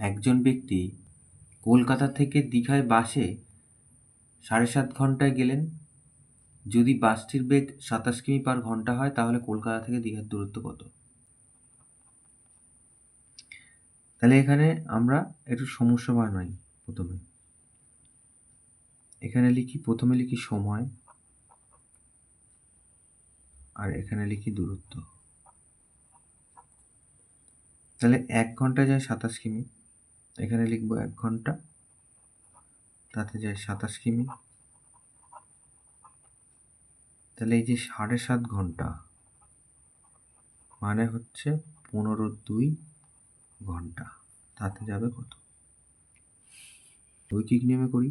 একজন ব্যক্তি কলকাতা থেকে দীঘায় বাসে 7.5 ঘন্টায় গেলেন। যদি বাসটির বেগ 27 কিমি/ঘন্টা হয় তাহলে কলকাতা থেকে দীঘার দূরত্ব কত? তাহলে এখানে আমরা একটু সমস্যা বানাই। প্রথমে লিখি সময়, আর এখানে লিখি দূরত্ব। তাহলে 1 ঘন্টায় যায় 27 কিমি, এখানে লিখব 1 ঘন্টা, তাতে যায় 27 কিমি। তাহলে এই যে 7.5 ঘন্টা মানে হচ্ছে 15-2 ঘন্টা, তাতে যাবে কত? রৈখিক নিয়মে করি।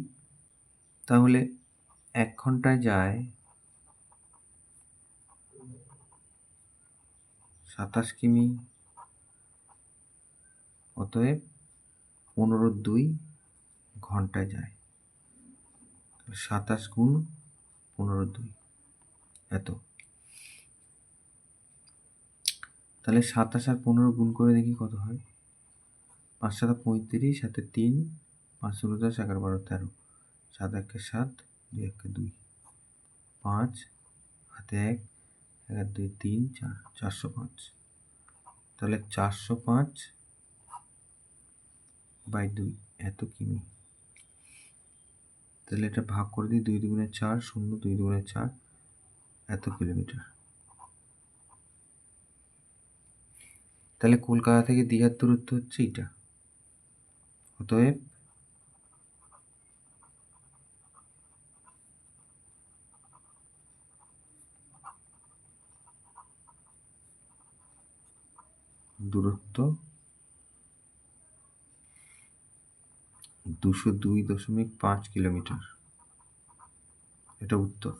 তাহলে 1 ঘন্টায় যায় 27 কিমি, অতএব 15-2 ঘন্টায় যায়। 27 গুণ 15-2 এত। তাহলে 27 আর 15 গুণ করে দেখি কত হয়। 5 7 35, সাথে 3, 5 × 10 11 12 13, 7 1 7, 2 1 2, 5 হাতে 1, 1 2 3 4, 405। তাহলে 405/2 এত কিমি। তাহলে এটা ভাগ করে দিই, 2 দুগুণে 4, 0 2 দুগুণে 4, এত কিলোমিটার। তাহলে কলকাতা থেকে দীঘার দূরত্ব হচ্ছে এটা। অতএব দূরত্ব 202.5 কিলোমিটার। এটা উত্তর।